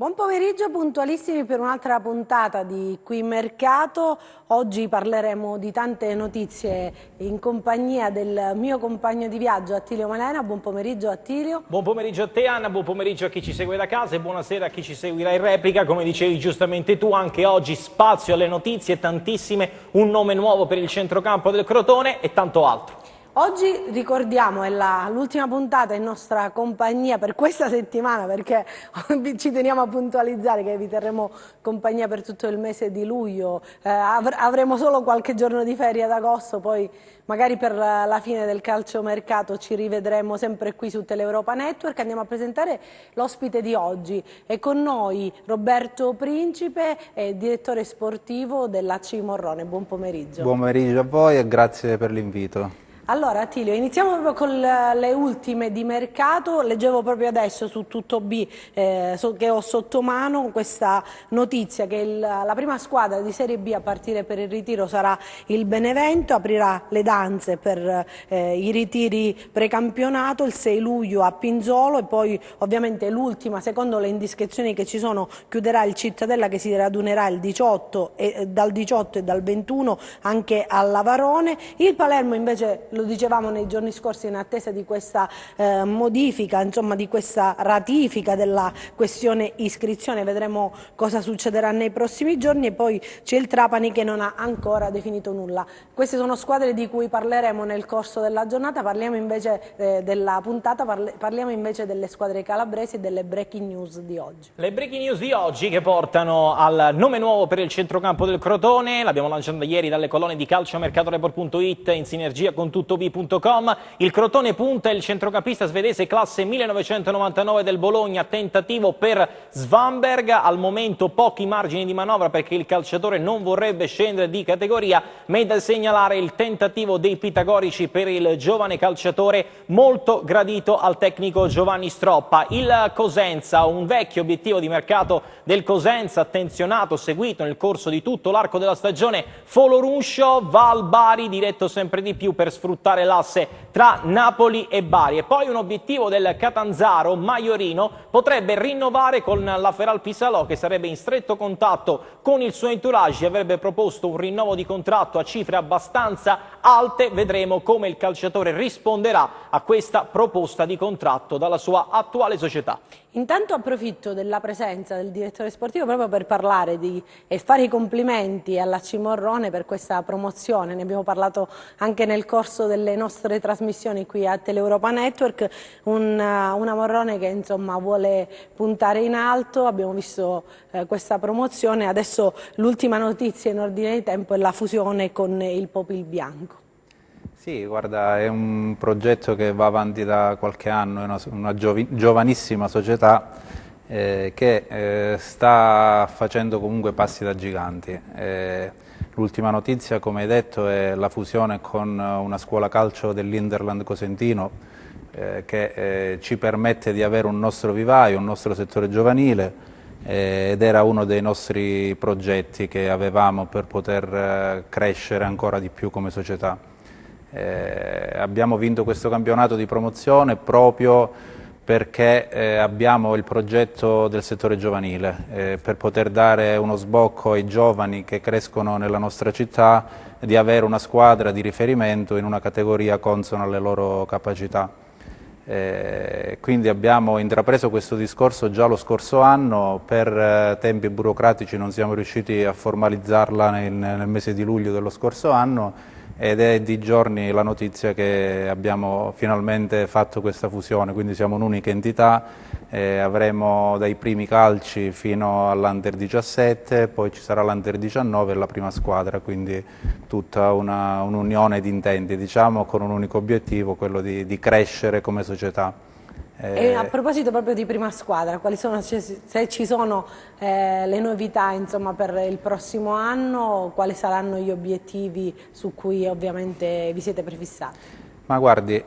Buon pomeriggio, puntualissimi per un'altra puntata di Qui Mercato. Oggi parleremo di tante notizie in compagnia del mio compagno di viaggio Attilio Malena. Buon pomeriggio Attilio. Buon pomeriggio a te Anna, buon pomeriggio a chi ci segue da casa e buonasera a chi ci seguirà in replica. Come dicevi giustamente tu, anche oggi spazio alle notizie, tantissime, un nome nuovo per il centrocampo del Crotone e tanto altro. Oggi ricordiamo, è l'ultima puntata in nostra compagnia per questa settimana, perché ci teniamo a puntualizzare che vi terremo compagnia per tutto il mese di luglio. Avremo solo qualche giorno di ferie ad agosto, poi magari per la fine del calciomercato ci rivedremo sempre qui su Teleuropa Network. Andiamo a presentare l'ospite di oggi. È con noi Roberto Principe, direttore sportivo dell'AC Morrone. Buon pomeriggio. Buon pomeriggio a voi e grazie per l'invito. Allora Attilio, iniziamo proprio con le ultime di mercato. Leggevo proprio adesso su Tutto B, che ho sotto mano, questa notizia che la prima squadra di Serie B a partire per il ritiro sarà il Benevento, aprirà le danze per i ritiri precampionato il 6 luglio a Pinzolo e poi ovviamente l'ultima, secondo le indiscrezioni che ci sono, chiuderà il Cittadella che si radunerà il 18 dal 18 e dal 21 anche a Lavarone. Il Palermo invece, lo dicevamo nei giorni scorsi, in attesa di questa modifica, insomma di questa ratifica della questione iscrizione, vedremo cosa succederà nei prossimi giorni. E poi c'è il Trapani che non ha ancora definito nulla. Queste sono squadre di cui parleremo nel corso della giornata. Parliamo invece della puntata, parliamo invece delle squadre calabresi e delle breaking news di oggi. Le breaking news di oggi che portano al nome nuovo per il centrocampo del Crotone, l'abbiamo lanciata ieri dalle colonne di calciomercatoreport.it in sinergia con tuttob.com. Il Crotone punta il centrocampista svedese classe 1999 del Bologna, tentativo per Svanberg, al momento pochi margini di manovra perché il calciatore non vorrebbe scendere di categoria, ma è da segnalare il tentativo dei pitagorici per il giovane calciatore molto gradito al tecnico Giovanni Stroppa. Il Cosenza, un vecchio obiettivo di mercato del Cosenza, attenzionato, seguito nel corso di tutto l'arco della stagione, Foloruscio va al Bari, diretto sempre di più per sfruttare l'asse tra Napoli e Bari. E poi un obiettivo del Catanzaro, Maiorino, potrebbe rinnovare con la Feral Pisalò, che sarebbe in stretto contatto con il suo entourage e avrebbe proposto un rinnovo di contratto a cifre abbastanza alte. Vedremo come il calciatore risponderà a questa proposta di contratto dalla sua attuale società. Intanto approfitto della presenza del direttore sportivo proprio per parlare e fare i complimenti all'AC Morrone per questa promozione. Ne abbiamo parlato anche nel corso delle nostre trasmissioni qui a Teleuropa Network. Una Morrone che insomma vuole puntare in alto. Abbiamo visto questa promozione. Adesso l'ultima notizia in ordine di tempo è la fusione con il Popil Bianco. Sì, guarda, è un progetto che va avanti da qualche anno, è una giovanissima società che sta facendo comunque passi da giganti. L'ultima notizia, come hai detto, è la fusione con una scuola calcio dell'Interland Cosentino che ci permette di avere un nostro vivaio, un nostro settore giovanile ed era uno dei nostri progetti che avevamo per poter crescere ancora di più come società. Abbiamo vinto questo campionato di promozione proprio perché abbiamo il progetto del settore giovanile, per poter dare uno sbocco ai giovani che crescono nella nostra città, di avere una squadra di riferimento in una categoria consona alle loro capacità. Quindi abbiamo intrapreso questo discorso già lo scorso anno, per tempi burocratici non siamo riusciti a formalizzarla nel mese di luglio dello scorso anno, ed è di giorni la notizia che abbiamo finalmente fatto questa fusione, quindi siamo un'unica entità, avremo dai primi calci fino all'Under 17, poi ci sarà l'Under 19 e la prima squadra, quindi tutta un'unione di intenti, diciamo, con un unico obiettivo, quello di crescere come società. E a proposito proprio di prima squadra, quali sono, se ci sono le novità insomma, per il prossimo anno, quali saranno gli obiettivi su cui ovviamente vi siete prefissati? Ma guardi,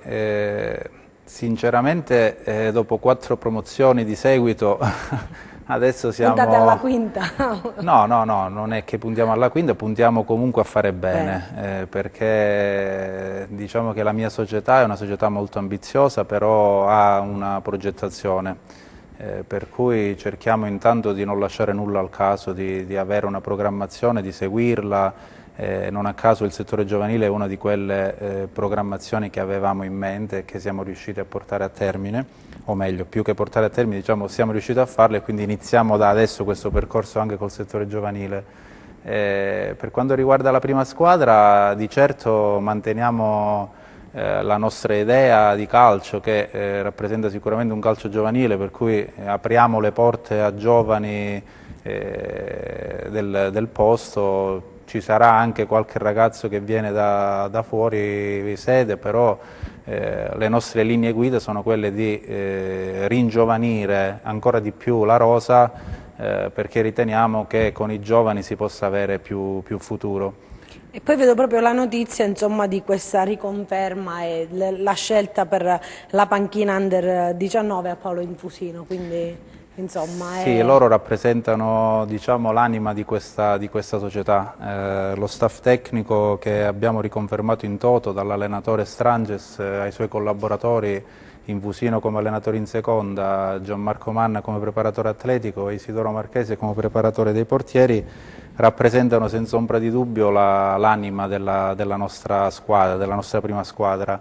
sinceramente dopo 4 promozioni di seguito adesso siamo... Puntate alla quinta? No, non è che puntiamo alla quinta, puntiamo comunque a fare bene, perché diciamo che la mia società è una società molto ambiziosa, però ha una progettazione. per cui cerchiamo intanto di non lasciare nulla al caso, di avere una programmazione, di seguirla. Non a caso il settore giovanile è una di quelle programmazioni che avevamo in mente e che siamo riusciti a portare a termine, o meglio, più che portare a termine, diciamo, siamo riusciti a farlo, e quindi iniziamo da adesso questo percorso anche col settore giovanile. Per quanto riguarda la prima squadra, di certo manteniamo la nostra idea di calcio, che rappresenta sicuramente un calcio giovanile, per cui apriamo le porte a giovani del posto. Ci sarà anche qualche ragazzo che viene da fuori sede, però le nostre linee guida sono quelle di ringiovanire ancora di più la rosa, perché riteniamo che con i giovani si possa avere più futuro. E poi vedo proprio la notizia, insomma, di questa riconferma e la scelta per la panchina Under 19 a Paolo Infusino, quindi insomma Sì, loro rappresentano, diciamo, l'anima di questa società. Lo staff tecnico che abbiamo riconfermato in toto, dall'allenatore Stranges ai suoi collaboratori, Infusino come allenatore in seconda, Gianmarco Manna come preparatore atletico e Isidoro Marchese come preparatore dei portieri, rappresentano senza ombra di dubbio l'anima della nostra squadra, della nostra prima squadra.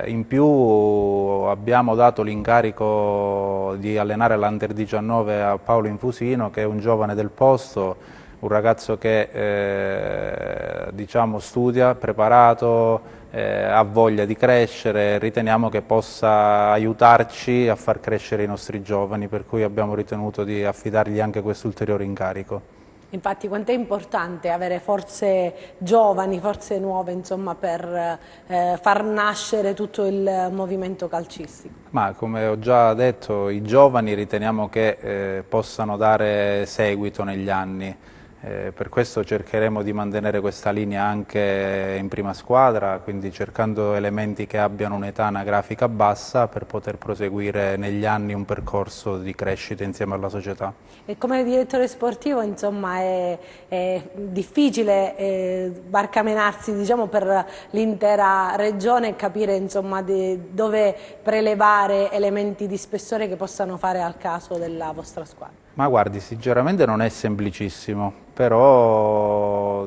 In più abbiamo dato l'incarico di allenare l'Under 19 a Paolo Infusino, che è un giovane del posto, un ragazzo che diciamo studia, preparato, ha voglia di crescere. Riteniamo che possa aiutarci a far crescere i nostri giovani, per cui abbiamo ritenuto di affidargli anche questo ulteriore incarico. Infatti quanto è importante avere forze giovani, forze nuove, insomma, per far nascere tutto il movimento calcistico. Ma come ho già detto, i giovani riteniamo che possano dare seguito negli anni. Per questo cercheremo di mantenere questa linea anche in prima squadra, quindi cercando elementi che abbiano un'età anagrafica bassa per poter proseguire negli anni un percorso di crescita insieme alla società. E come direttore sportivo, insomma, è difficile barcamenarsi, diciamo, per l'intera regione e capire, insomma, dove prelevare elementi di spessore che possano fare al caso della vostra squadra. Ma guardi, sinceramente non è semplicissimo, però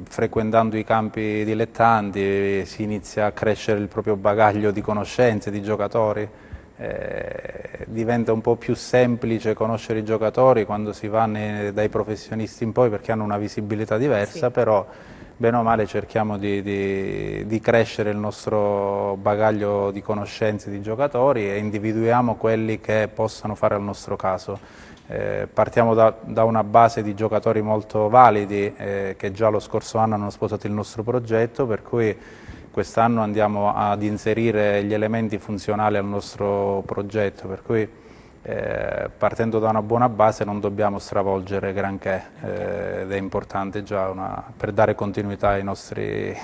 frequentando i campi dilettanti si inizia a crescere il proprio bagaglio di conoscenze, di giocatori. Diventa un po' più semplice conoscere i giocatori quando si va dai professionisti in poi, perché hanno una visibilità diversa, sì. Però bene o male cerchiamo di crescere il nostro bagaglio di conoscenze di giocatori e individuiamo quelli che possano fare al nostro caso. Partiamo da una base di giocatori molto validi che già lo scorso anno hanno sposato il nostro progetto, per cui quest'anno andiamo ad inserire gli elementi funzionali al nostro progetto, per cui partendo da una buona base non dobbiamo stravolgere granché, ed è importante già per dare continuità ai nostri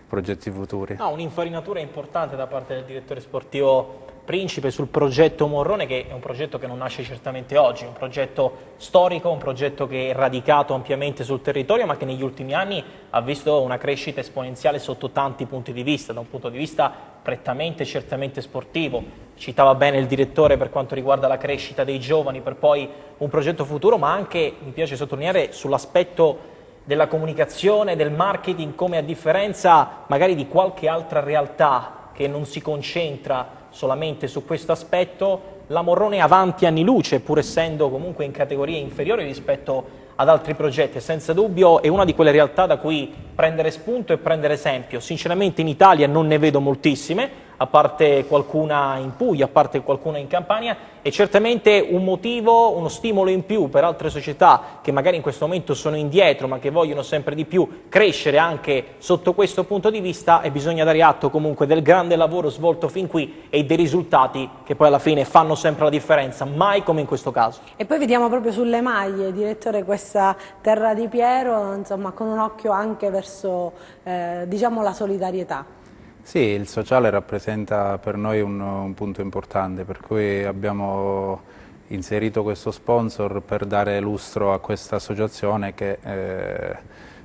progetti futuri. No, un'infarinatura importante da parte del direttore sportivo Principe sul progetto Morrone, che è un progetto che non nasce certamente oggi, è un progetto storico, un progetto che è radicato ampiamente sul territorio, ma che negli ultimi anni ha visto una crescita esponenziale sotto tanti punti di vista, da un punto di vista prettamente certamente sportivo. Citava bene il direttore per quanto riguarda la crescita dei giovani, per poi un progetto futuro, ma anche, mi piace sottolineare, sull'aspetto della comunicazione, del marketing, come a differenza magari di qualche altra realtà che non si concentra solamente su questo aspetto, la Morrone è avanti anni luce, pur essendo comunque in categorie inferiori rispetto ad altri progetti, e senza dubbio è una di quelle realtà da cui prendere spunto e prendere esempio. Sinceramente in Italia non ne vedo moltissime, a parte qualcuna in Puglia, a parte qualcuna in Campania, e certamente un motivo, uno stimolo in più per altre società che magari in questo momento sono indietro ma che vogliono sempre di più crescere anche sotto questo punto di vista, e bisogna dare atto comunque del grande lavoro svolto fin qui e dei risultati che poi alla fine fanno sempre la differenza, mai come in questo caso. E poi vediamo proprio sulle maglie, direttore, questa Terra di Piero, insomma, con un occhio anche verso diciamo la solidarietà. Sì, il sociale rappresenta per noi un punto importante, per cui abbiamo inserito questo sponsor per dare lustro a questa associazione che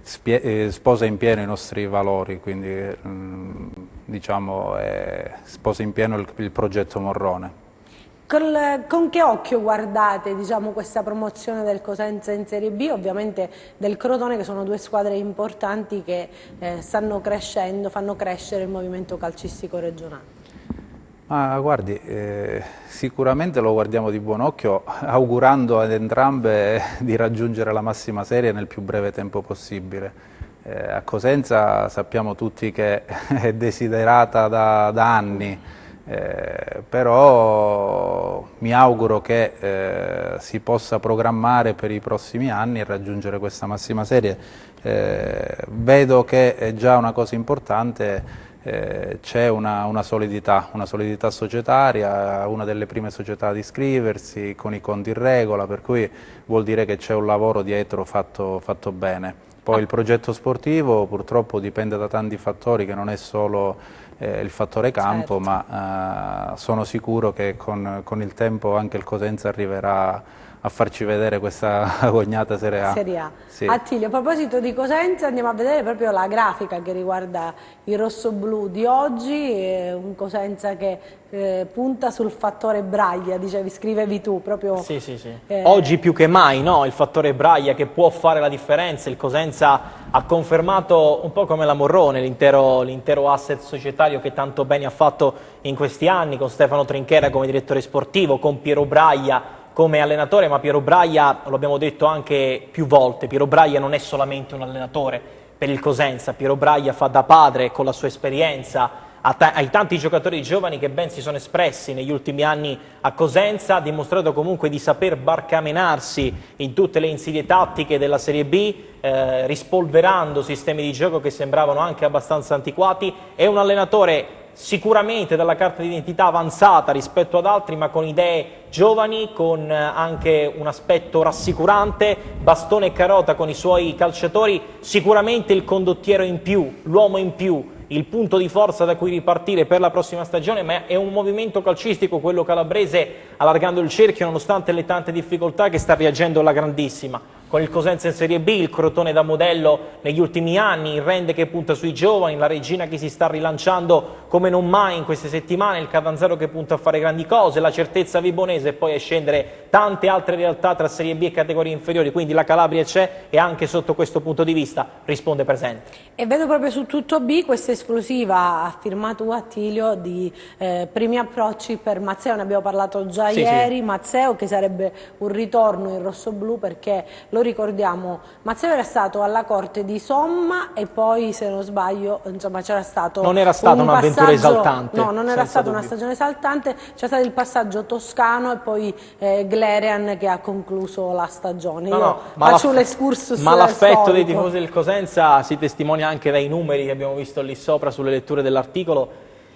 sposa in pieno i nostri valori, quindi diciamo sposa in pieno il progetto Morrone. Con che occhio guardate, diciamo, questa promozione del Cosenza in Serie B, ovviamente del Crotone, che sono due squadre importanti che stanno crescendo, fanno crescere il movimento calcistico regionale? Ma guardi, sicuramente lo guardiamo di buon occhio, augurando ad entrambe di raggiungere la massima serie nel più breve tempo possibile. A Cosenza sappiamo tutti che è desiderata da anni, però mi auguro che si possa programmare per i prossimi anni e raggiungere questa massima serie. Vedo che è già una cosa importante. C'è una solidità societaria, una delle prime società ad iscriversi, con i conti in regola, per cui vuol dire che c'è un lavoro dietro fatto bene. Poi il progetto sportivo purtroppo dipende da tanti fattori, che non è solo il fattore campo, certo, ma sono sicuro che con il tempo anche il Cosenza arriverà a farci vedere questa agognata Serie A. Serie A. Sì. Attilio, a proposito di Cosenza, andiamo a vedere proprio la grafica che riguarda il rossoblu di oggi, un Cosenza che punta sul fattore Braglia, scrivevi tu proprio. Sì. Oggi più che mai, no? Il fattore Braglia che può fare la differenza. Il Cosenza ha confermato un po' come la Morrone l'intero asset societario che tanto bene ha fatto in questi anni, con Stefano Trinchera come direttore sportivo, con Piero Braglia come allenatore, ma Piero Braglia, lo abbiamo detto anche più volte, Piero Braglia non è solamente un allenatore per il Cosenza, Piero Braglia fa da padre con la sua esperienza ai tanti giocatori giovani che ben si sono espressi negli ultimi anni a Cosenza, ha dimostrato comunque di saper barcamenarsi in tutte le insidie tattiche della Serie B, rispolverando sistemi di gioco che sembravano anche abbastanza antiquati. È un allenatore sicuramente dalla carta d'identità avanzata rispetto ad altri, ma con idee giovani, con anche un aspetto rassicurante, bastone e carota con i suoi calciatori, sicuramente il condottiero in più, l'uomo in più, il punto di forza da cui ripartire per la prossima stagione, ma è un movimento calcistico, quello calabrese, allargando il cerchio nonostante le tante difficoltà, che sta reagendo alla grandissima. Con il Cosenza in Serie B, il Crotone da modello negli ultimi anni, il Rende che punta sui giovani, la Regina che si sta rilanciando come non mai in queste settimane, il Catanzaro che punta a fare grandi cose, la Certezza Vibonese e poi a scendere tante altre realtà tra Serie B e categorie inferiori, quindi la Calabria c'è e anche sotto questo punto di vista risponde presente. E vedo proprio su Tutto B questa esclusiva, ha firmato Attilio, di primi approcci per Mazzeo, ne abbiamo parlato già ieri, sì. Mazzeo che sarebbe un ritorno in rossoblu, perché lo ricordiamo, Mazzeo era stato alla corte di Somma e poi, se non sbaglio, insomma c'era stato non era stata un'avventura esaltante, no, non era stata una stagione esaltante, c'è stato il passaggio toscano e poi Glerian che ha concluso la stagione. Faccio l'escursus, ma l'affetto dei tifosi del Cosenza si testimonia anche dai numeri che abbiamo visto lì sopra sulle letture dell'articolo.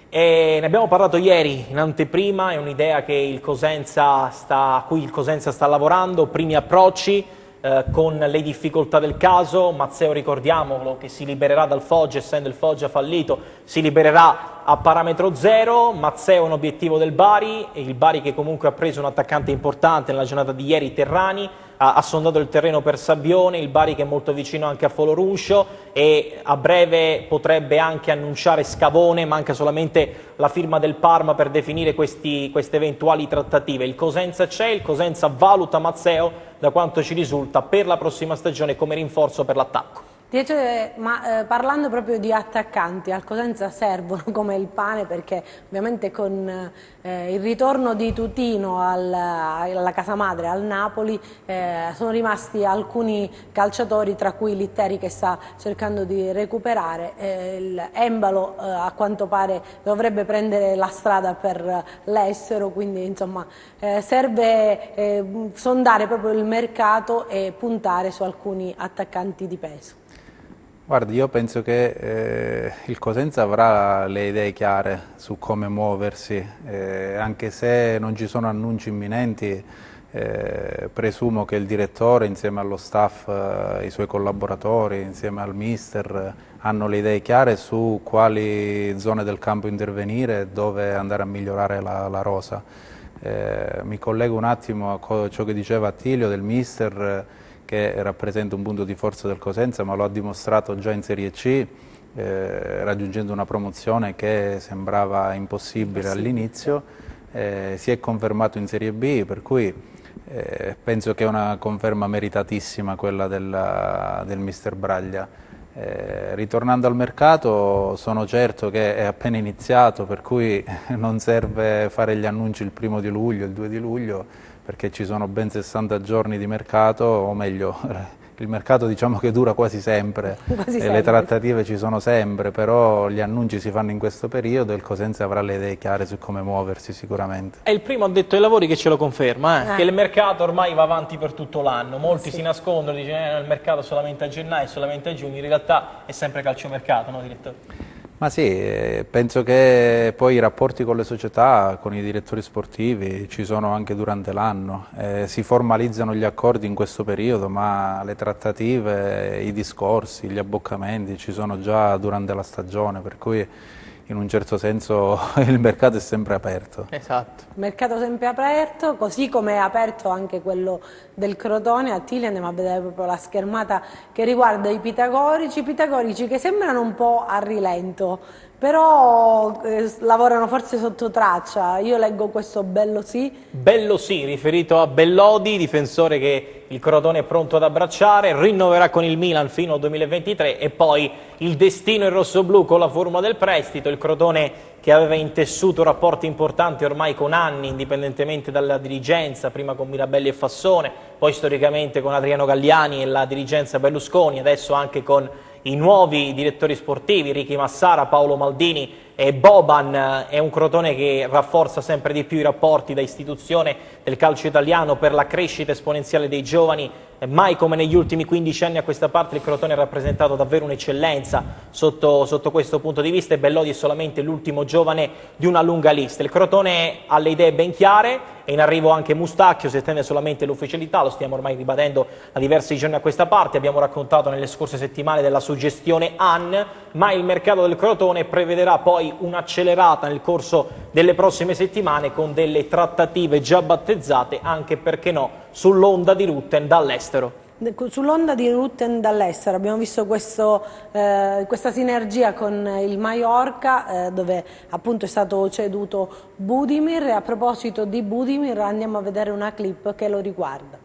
E ne abbiamo parlato ieri in anteprima, è un'idea a cui il Cosenza sta lavorando, primi approcci con le difficoltà del caso. Mazzeo, ricordiamolo, che si libererà dal Foggia, essendo il Foggia fallito, si libererà a parametro zero. Mazzeo è un obiettivo del Bari, e il Bari che comunque ha preso un attaccante importante nella giornata di ieri, Terrani, ha sondato il terreno per Sabbione, il Bari che è molto vicino anche a Foloruncio e a breve potrebbe anche annunciare Scavone, manca solamente la firma del Parma per definire queste eventuali trattative. Il Cosenza c'è, il Cosenza valuta Mazzeo, da quanto ci risulta, per la prossima stagione come rinforzo per l'attacco. Parlando proprio di attaccanti, al Cosenza servono come il pane, perché ovviamente con il ritorno di Tutino alla casa madre, al Napoli, sono rimasti alcuni calciatori, tra cui Litteri che sta cercando di recuperare. Embalo a quanto pare dovrebbe prendere la strada per l'estero, quindi insomma serve sondare proprio il mercato e puntare su alcuni attaccanti di peso. Guardi, io penso che il Cosenza avrà le idee chiare su come muoversi, anche se non ci sono annunci imminenti. Presumo che il direttore insieme allo staff, i suoi collaboratori, insieme al mister, hanno le idee chiare su quali zone del campo intervenire e dove andare a migliorare la rosa. Mi collego un attimo a ciò che diceva Attilio del mister, che rappresenta un punto di forza del Cosenza, ma lo ha dimostrato già in Serie C, raggiungendo una promozione che sembrava impossibile all'inizio. si è confermato in Serie B, per cui penso che è una conferma meritatissima quella del mister Braglia. Ritornando al mercato, sono certo che è appena iniziato, per cui non serve fare gli annunci il 1° di luglio, il 2 di luglio, perché ci sono ben 60 giorni di mercato, o meglio, il mercato diciamo che dura quasi sempre, le trattative ci sono sempre, però gli annunci si fanno in questo periodo e il Cosenza avrà le idee chiare su come muoversi sicuramente. È il primo addetto ai lavori che ce lo conferma, che il mercato ormai va avanti per tutto l'anno. Molti si nascondono, dicono il mercato solamente a gennaio, solamente a giugno, in realtà è sempre calciomercato, no direttore? Ma sì, penso che poi i rapporti con le società, con i direttori sportivi ci sono anche durante l'anno, si formalizzano gli accordi in questo periodo, ma le trattative, i discorsi, gli abboccamenti ci sono già durante la stagione, per cui in un certo senso il mercato è sempre aperto. Esatto. Il mercato sempre aperto, così come è aperto anche quello del Crotone. Attila, andiamo a vedere proprio la schermata che riguarda i pitagorici che sembrano un po' a rilento, però lavorano forse sotto traccia. Io leggo questo bello sì. Bello sì, riferito a Bellodi, difensore che il Crotone è pronto ad abbracciare, rinnoverà con il Milan fino al 2023 e poi il destino in rossoblù con la formula del prestito. Il Crotone che aveva intessuto rapporti importanti ormai con anni, indipendentemente dalla dirigenza, prima con Mirabelli e Fassone, poi storicamente con Adriano Galliani e la dirigenza Berlusconi, adesso anche con i nuovi direttori sportivi, Ricky Massara, Paolo Maldini e Boban. È un Crotone che rafforza sempre di più i rapporti da istituzione del calcio italiano per la crescita esponenziale dei giovani. Mai come negli ultimi 15 anni a questa parte il Crotone ha rappresentato davvero un'eccellenza sotto questo punto di vista, e Bellodi è solamente l'ultimo giovane di una lunga lista. Il Crotone ha le idee ben chiare, è in arrivo anche Mustacchio, si attende solamente l'ufficialità, lo stiamo ormai ribadendo da diversi giorni a questa parte. Abbiamo raccontato nelle scorse settimane della suggestione AN, ma il mercato del Crotone prevederà poi un'accelerata nel corso delle prossime settimane con delle trattative già battezzate, anche perché no sull'onda di Rutten dall'estero. Sull'onda di Rutten dall'estero abbiamo visto questa sinergia con il Mallorca, dove appunto è stato ceduto Budimir, e a proposito di Budimir andiamo a vedere una clip che lo riguarda.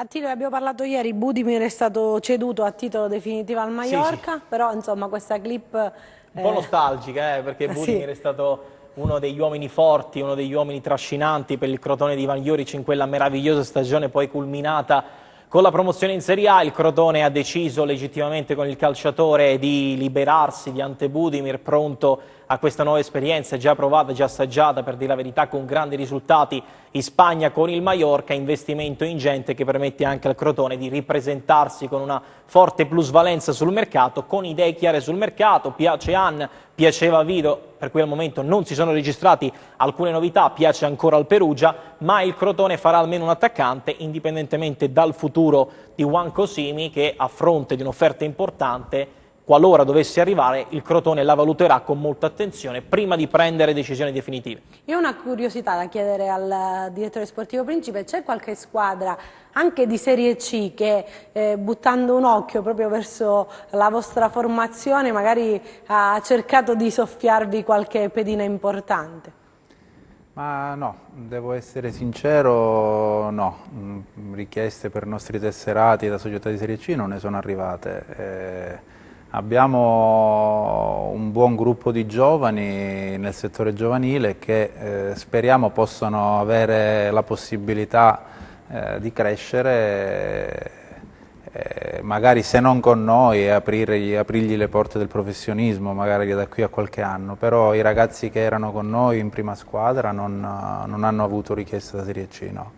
Attila, abbiamo parlato ieri, Budimir è stato ceduto a titolo definitivo al Mallorca, sì. Però insomma questa clip... Un po' nostalgica, perché Budimir sì, è stato uno degli uomini forti, uno degli uomini trascinanti per il Crotone di Ivan Juric in quella meravigliosa stagione poi culminata con la promozione in Serie A. Il Crotone ha deciso legittimamente con il calciatore di liberarsi di Ante Budimir, pronto a questa nuova esperienza, già provata, già assaggiata, per dire la verità, con grandi risultati in Spagna con il Mallorca, investimento ingente che permette anche al Crotone di ripresentarsi con una forte plusvalenza sul mercato, con idee chiare sul mercato. Piace Ann, piaceva Vido, per cui al momento non si sono registrati alcune novità, piace ancora al Perugia, ma il Crotone farà almeno un attaccante, indipendentemente dal futuro di Juan Cosimi, che a fronte di un'offerta importante, qualora dovesse arrivare, il Crotone la valuterà con molta attenzione prima di prendere decisioni definitive. Io ho una curiosità da chiedere al direttore sportivo Principe: c'è qualche squadra anche di Serie C che buttando un occhio proprio verso la vostra formazione magari ha cercato di soffiarvi qualche pedina importante? Ma no, devo essere sincero, no. Richieste per nostri tesserati da società di Serie C non ne sono arrivate. Abbiamo un buon gruppo di giovani nel settore giovanile che speriamo possano avere la possibilità di crescere, magari se non con noi aprirgli le porte del professionismo magari da qui a qualche anno, però i ragazzi che erano con noi in prima squadra non hanno avuto richieste da Serie C, no.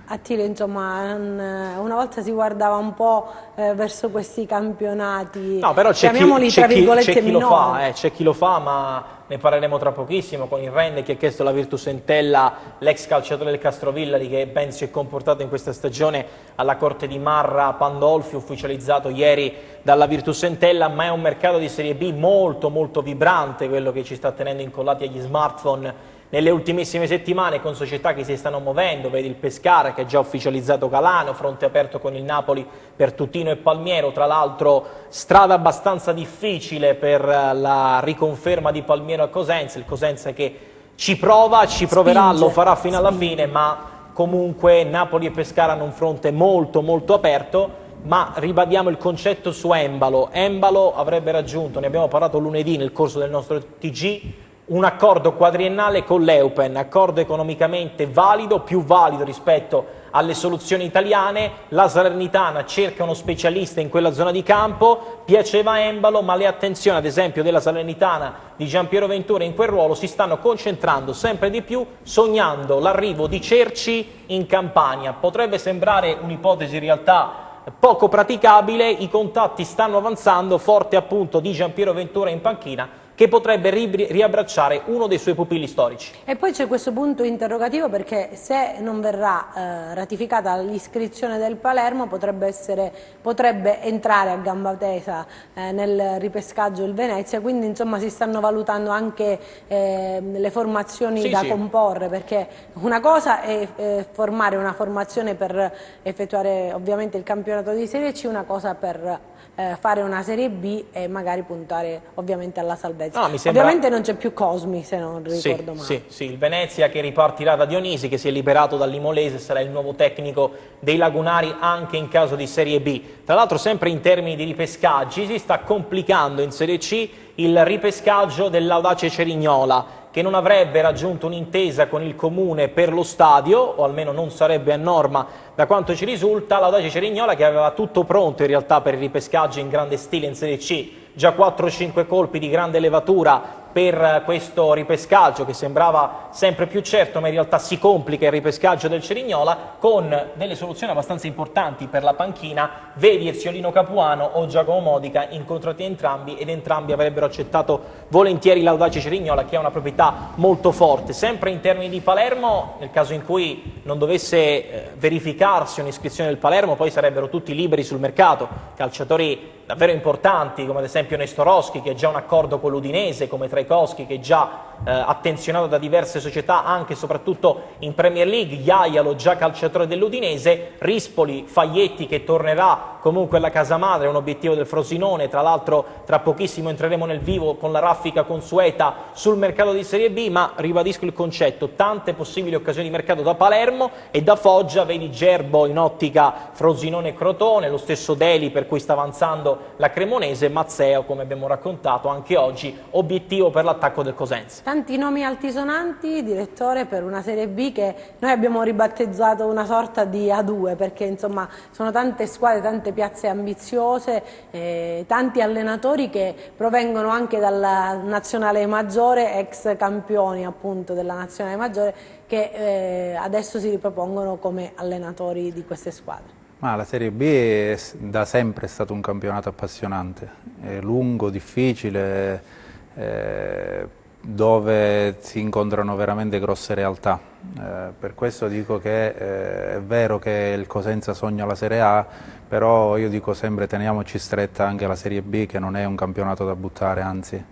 Attile, insomma, una volta si guardava un po' verso questi campionati, No, però chiamiamoli tra virgolette minori. c'è chi lo fa, ma ne parleremo tra pochissimo con il Rende che ha chiesto alla Virtus Entella, l'ex calciatore del Castrovillari che ben si è comportato in questa stagione alla corte di Marra Pandolfi, ufficializzato ieri dalla Virtus Entella, ma è un mercato di Serie B molto molto vibrante quello che ci sta tenendo incollati agli smartphone nelle ultimissime settimane, con società che si stanno muovendo, vedi il Pescara che ha già ufficializzato Calano, fronte aperto con il Napoli per Tutino e Palmiero, tra l'altro strada abbastanza difficile per la riconferma di Palmiero a Cosenza, il Cosenza che ci proverà, lo farà fino alla fine, ma comunque Napoli e Pescara hanno un fronte molto molto aperto. Ma ribadiamo il concetto su Embalo. Embalo avrebbe raggiunto, ne abbiamo parlato lunedì nel corso del nostro TG, un accordo quadriennale con l'Eupen, accordo economicamente valido, più valido rispetto alle soluzioni italiane. La Salernitana cerca uno specialista in quella zona di campo, piaceva a Embalo, ma le attenzioni ad esempio della Salernitana di Giampiero Ventura in quel ruolo si stanno concentrando sempre di più, sognando l'arrivo di Cerci in Campania. Potrebbe sembrare un'ipotesi in realtà poco praticabile, i contatti stanno avanzando, forte appunto di Giampiero Ventura in panchina, che potrebbe riabbracciare uno dei suoi pupilli storici. E poi c'è questo punto interrogativo, perché se non verrà ratificata l'iscrizione del Palermo potrebbe entrare a gamba tesa nel ripescaggio il Venezia, quindi insomma si stanno valutando anche le formazioni da comporre, perché una cosa è formare una formazione per effettuare ovviamente il campionato di Serie C, una cosa per fare una Serie B e magari puntare ovviamente alla salvezza. No, ovviamente non c'è più Cosmi, se non ricordo male. Sì, il Venezia che ripartirà da Dionisi, che si è liberato dall'Imolese, sarà il nuovo tecnico dei Lagunari anche in caso di Serie B. Tra l'altro sempre in termini di ripescaggi si sta complicando in Serie C il ripescaggio dell'Audace Cerignola, che non avrebbe raggiunto un'intesa con il comune per lo stadio, o almeno non sarebbe a norma da quanto ci risulta. L'Audace Cerignola che aveva tutto pronto in realtà per il ripescaggio in grande stile in Serie C, già 4-5 colpi di grande levatura per questo ripescaggio che sembrava sempre più certo, ma in realtà si complica il ripescaggio del Cerignola con delle soluzioni abbastanza importanti per la panchina. Vedi Erziolino Capuano o Giacomo Modica incontrati entrambi, ed entrambi avrebbero accettato volentieri l'Audace Cerignola, che ha una proprietà molto forte. Sempre in termini di Palermo, nel caso in cui non dovesse verificarsi un'iscrizione del Palermo, poi sarebbero tutti liberi sul mercato, calciatori davvero importanti come ad esempio Nestorowski, che ha già un accordo con l'Udinese, come Trajkowski, che è già attenzionato da diverse società anche e soprattutto in Premier League, Jaialo già calciatore dell'Udinese, Rispoli, Faglietti che tornerà comunque alla casa madre, è un obiettivo del Frosinone. Tra l'altro tra pochissimo entreremo nel vivo con la raffica consueta sul mercato di Serie B, ma ribadisco il concetto, tante possibili occasioni di mercato da Palermo e da Foggia. Vedi Gerbo in ottica Frosinone e Crotone, lo stesso Deli per cui sta avanzando la Cremonese, Mazzeo come abbiamo raccontato anche oggi, obiettivo per l'attacco del Cosenza. Tanti nomi altisonanti, direttore, per una Serie B che noi abbiamo ribattezzato una sorta di A2, perché insomma sono tante squadre, tante piazze ambiziose, tanti allenatori che provengono anche dalla nazionale maggiore, ex campioni appunto della nazionale maggiore, che adesso si ripropongono come allenatori di queste squadre. Ma la Serie B da sempre è stato un campionato appassionante, è lungo, difficile, dove si incontrano veramente grosse realtà. Per questo dico che è vero che il Cosenza sogna la Serie A, però io dico sempre teniamoci stretta anche la Serie B, che non è un campionato da buttare, anzi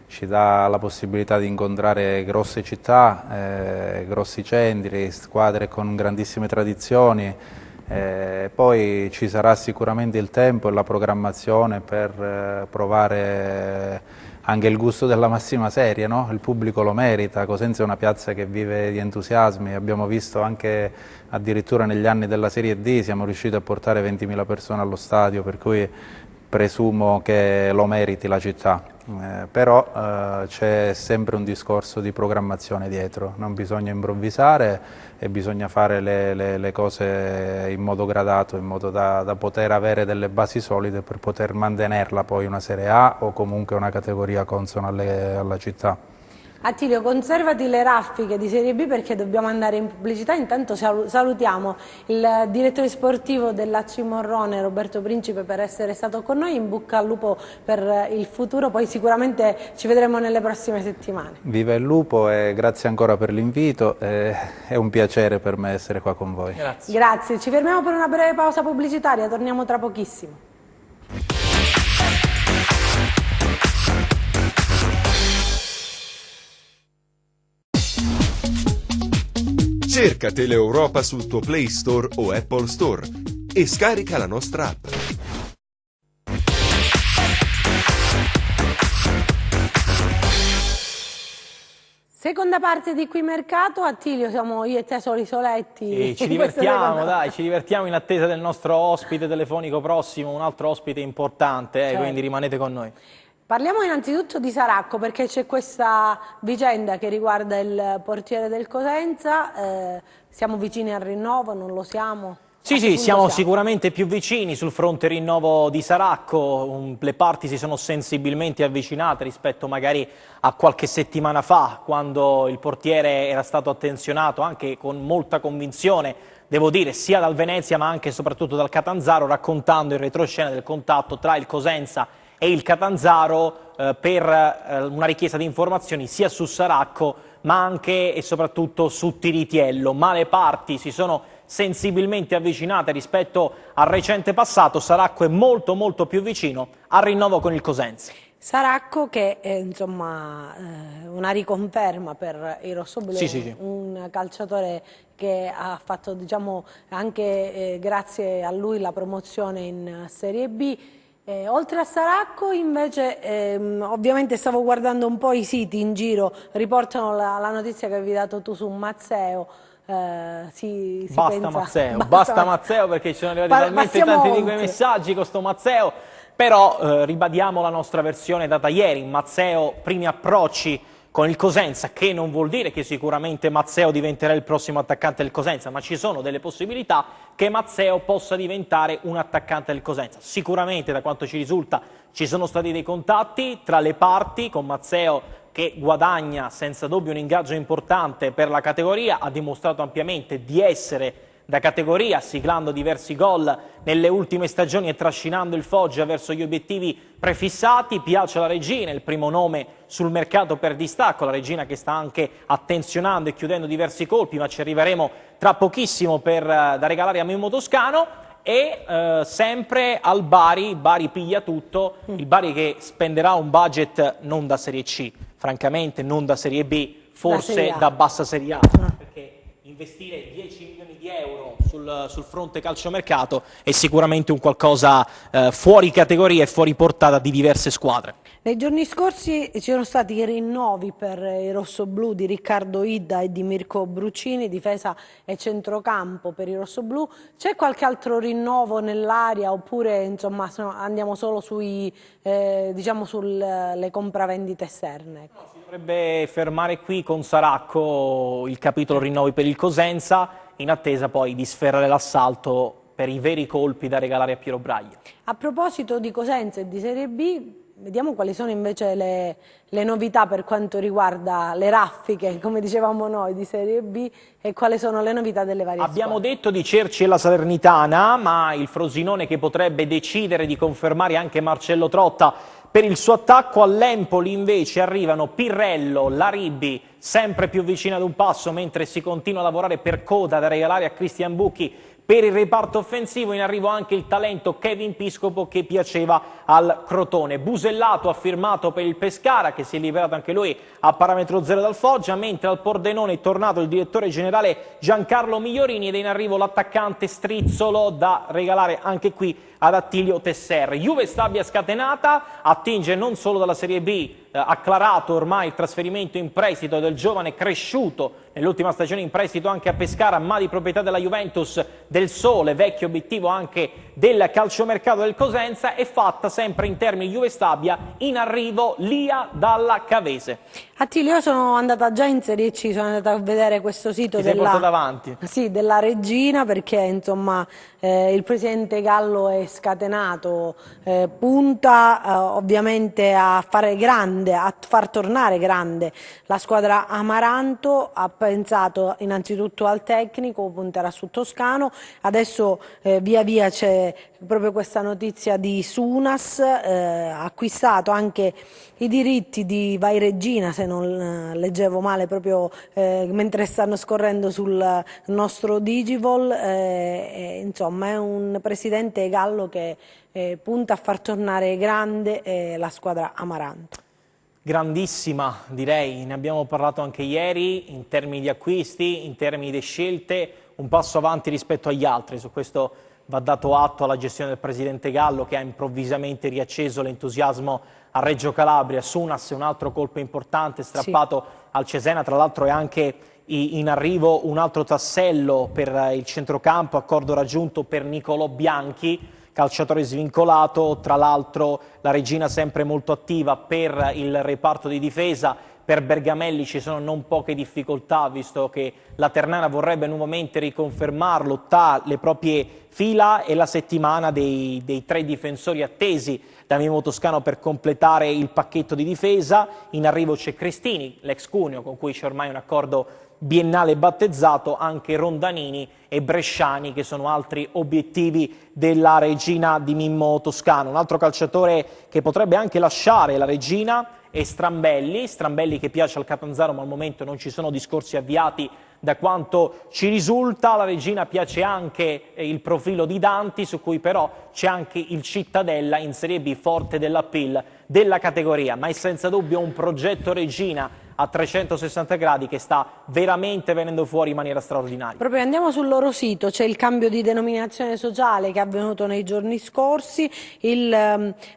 ci dà la possibilità di incontrare grosse città, grossi centri, squadre con grandissime tradizioni. Poi ci sarà sicuramente il tempo e la programmazione per provare anche il gusto della massima serie, no? Il pubblico lo merita, Cosenza è una piazza che vive di entusiasmi, abbiamo visto anche addirittura negli anni della Serie D siamo riusciti a portare 20.000 persone allo stadio, per cui presumo che lo meriti la città, però c'è sempre un discorso di programmazione dietro, non bisogna improvvisare e bisogna fare le cose in modo gradato, in modo da poter avere delle basi solide per poter mantenerla poi una Serie A o comunque una categoria consona alla città. Attilio, conservati le raffiche di Serie B perché dobbiamo andare in pubblicità. Intanto salutiamo il direttore sportivo dell'AC Morrone, Roberto Principe, per essere stato con noi. In bocca al lupo per il futuro, poi sicuramente ci vedremo nelle prossime settimane. Viva il lupo e grazie ancora per l'invito, è un piacere per me essere qua con voi. Grazie. Grazie, ci fermiamo per una breve pausa pubblicitaria, torniamo tra pochissimo. Cerca Teleeuropa sul tuo Play Store o Apple Store e scarica la nostra app. Seconda parte di Qui Mercato. Attilio, siamo io e te soli soletti. E ci divertiamo, dai, ci divertiamo in attesa del nostro ospite telefonico prossimo, un altro ospite importante, Certo. quindi rimanete con noi. Parliamo innanzitutto di Saracco, perché c'è questa vicenda che riguarda il portiere del Cosenza. Siamo vicini al rinnovo, non lo siamo? Sì, siamo sicuramente più vicini sul fronte rinnovo di Saracco. Le parti si sono sensibilmente avvicinate rispetto magari a qualche settimana fa, quando il portiere era stato attenzionato anche con molta convinzione, devo dire, sia dal Venezia ma anche e soprattutto dal Catanzaro, raccontando il retroscena del contatto tra il Cosenza e il Catanzaro per una richiesta di informazioni sia su Saracco ma anche e soprattutto su Tiritiello. Ma le parti si sono sensibilmente avvicinate rispetto al recente passato. Saracco è molto più vicino al rinnovo con il Cosenza. Saracco che è insomma una riconferma per i rossoblù, Sì. un calciatore che ha fatto, diciamo, anche grazie a lui la promozione in Serie B. Oltre a Saracco invece, ovviamente stavo guardando un po' i siti in giro, riportano la notizia che avevi dato tu su Mazzeo. Basta Mazzeo perché ci sono arrivati talmente tanti di quei messaggi con sto Mazzeo, però ribadiamo la nostra versione data ieri. Mazzeo, primi approcci con il Cosenza, che non vuol dire che sicuramente Mazzeo diventerà il prossimo attaccante del Cosenza, ma ci sono delle possibilità che Mazzeo possa diventare un attaccante del Cosenza. Sicuramente, da quanto ci risulta, ci sono stati dei contatti tra le parti, con Mazzeo che guadagna senza dubbio un ingaggio importante per la categoria, ha dimostrato ampiamente di essere da categoria, siglando diversi gol nelle ultime stagioni e trascinando il Foggia verso gli obiettivi prefissati. Piace la Regina, il primo nome sul mercato per distacco, la Regina che sta anche attenzionando e chiudendo diversi colpi, ma ci arriveremo tra pochissimo da regalare a Mimmo Toscano. E sempre al Bari piglia tutto, il Bari che spenderà un budget non da Serie C, francamente non da Serie B, forse da bassa Serie A, perché investire 10 milioni di euro sul fronte calciomercato è sicuramente un qualcosa fuori categoria e fuori portata di diverse squadre. Nei giorni scorsi ci sono stati i rinnovi per i rossoblù di Riccardo Idda e di Mirko Bruccini, difesa e centrocampo per i rossoblù. C'è qualche altro rinnovo nell'area oppure insomma andiamo solo sui, diciamo sulle compravendite esterne? Ecco. Si dovrebbe fermare qui con Saracco il capitolo rinnovi per il Cosenza, in attesa poi di sferrare l'assalto per i veri colpi da regalare a Piero Braglia. A proposito di Cosenza e di Serie B, vediamo quali sono invece le novità per quanto riguarda le raffiche, come dicevamo noi, di Serie B, e quali sono le novità delle varie Abbiamo squadre. detto di Cerci e la Salernitana, ma il Frosinone che potrebbe decidere di confermare anche Marcello Trotta per il suo attacco. All'Empoli invece arrivano Pirrello, Laribbi, sempre più vicino ad un passo, mentre si continua a lavorare per coda da regalare a Cristian Bucchi. Per il reparto offensivo in arrivo anche il talento Kevin Piscopo che piaceva al Crotone. Busellato ha firmato per il Pescara, che si è liberato anche lui a parametro zero dal Foggia, mentre al Pordenone è tornato il direttore generale Giancarlo Migliorini ed è in arrivo l'attaccante Strizzolo da regalare anche qui ad Attilio Tesser. Juve Stabia scatenata, attinge non solo dalla Serie B, acclarato ormai il trasferimento in prestito del giovane cresciuto nell'ultima stagione in prestito anche a Pescara, ma di proprietà della Juventus, del Sole, vecchio obiettivo anche del calciomercato del Cosenza, è fatta sempre in termini Juve Stabia, in arrivo Lia Dalla Cavese. Attilio, io sono andata già in Serie C, sono andata a vedere questo sito della Regina, perché insomma il presidente Gallo è scatenato, punta ovviamente a fare grande, a far tornare grande la squadra Amaranto, ha pensato innanzitutto al tecnico, punterà su Toscano, adesso via via c'è proprio questa notizia di Sunas, ha acquistato anche i diritti di Vai Regina, se non leggevo male proprio mentre stanno scorrendo sul nostro Digivol, insomma è un presidente Gallo che punta a far tornare grande la squadra Amaranto. Grandissima, direi, ne abbiamo parlato anche ieri, in termini di acquisti, in termini di scelte, un passo avanti rispetto agli altri. Su questo va dato atto alla gestione del presidente Gallo, che ha improvvisamente riacceso l'entusiasmo a Reggio Calabria. Sunas è un altro colpo importante, strappato al Cesena, tra l'altro è anche in arrivo un altro tassello per il centrocampo, accordo raggiunto per Nicolò Bianchi, calciatore svincolato. Tra l'altro la Regina sempre molto attiva per il reparto di difesa. Per Bergamelli ci sono non poche difficoltà, visto che la Ternana vorrebbe nuovamente riconfermarlo tra le proprie fila, e la settimana dei 3 difensori attesi da Mimmo Toscano per completare il pacchetto di difesa. In arrivo c'è Cristini, l'ex Cuneo, con cui c'è ormai un accordo biennale battezzato, anche Rondanini e Bresciani, che sono altri obiettivi della Regina di Mimmo Toscano. Un altro calciatore che potrebbe anche lasciare la Regina è Strambelli che piace al Catanzaro, ma al momento non ci sono discorsi avviati da quanto ci risulta. La Regina piace anche il profilo di Danti, su cui però c'è anche il Cittadella in Serie B, forte dell'appeal della categoria, ma è senza dubbio un progetto Regina a 360 gradi che sta veramente venendo fuori in maniera straordinaria. Proprio andiamo sul loro sito, c'è il cambio di denominazione sociale che è avvenuto nei giorni scorsi,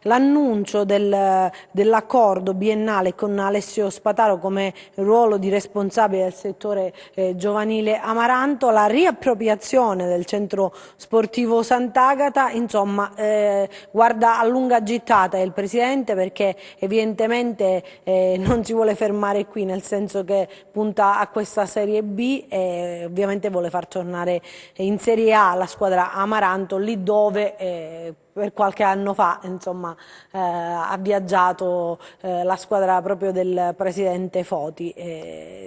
l'annuncio dell'accordo biennale con Alessio Spataro come ruolo di responsabile del settore giovanile Amaranto, la riappropriazione del centro sportivo Sant'Agata, insomma guarda a lunga gittata il presidente, perché evidentemente non si vuole fermare qui, nel senso che punta a questa Serie B e ovviamente vuole far tornare in Serie A la squadra Amaranto, lì dove per qualche anno fa insomma ha viaggiato la squadra proprio del presidente Foti.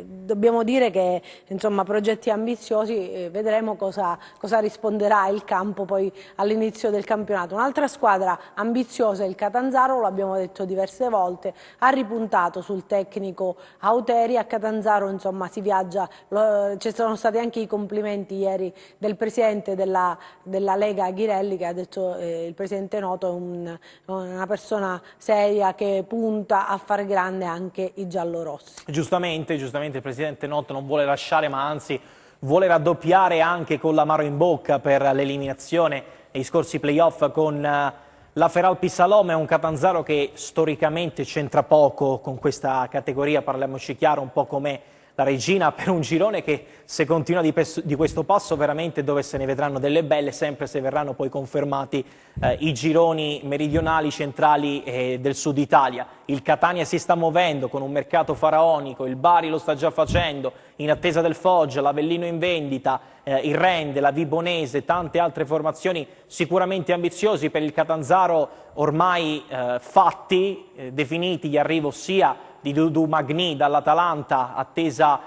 Dobbiamo dire che insomma progetti ambiziosi, vedremo cosa risponderà il campo poi all'inizio del campionato. Un'altra squadra ambiziosa è il Catanzaro, lo abbiamo detto diverse volte, ha ripuntato sul tecnico Auteri. A Catanzaro insomma si viaggia, ci sono stati anche i complimenti ieri del presidente della Lega Ghirelli, che ha detto il presidente Noto è una persona seria che punta a far grande anche i giallorossi. Giustamente il presidente Noto non vuole lasciare, ma anzi vuole raddoppiare anche con l'amaro in bocca per l'eliminazione negli scorsi playoff con la Feralpi Salome. È un Catanzaro che storicamente c'entra poco con questa categoria, parliamoci chiaro, un po' come la Regina, per un girone che, se continua di questo passo, veramente dove se ne vedranno delle belle, sempre se verranno poi confermati i gironi meridionali, centrali del sud Italia. Il Catania si sta muovendo con un mercato faraonico, il Bari lo sta già facendo, in attesa del Foggia, l'Avellino in vendita, il Rende, la Vibonese, tante altre formazioni sicuramente ambiziosi. Per il Catanzaro ormai fatti, definiti, gli arrivo sia di Dudu Magni dall'Atalanta, attesa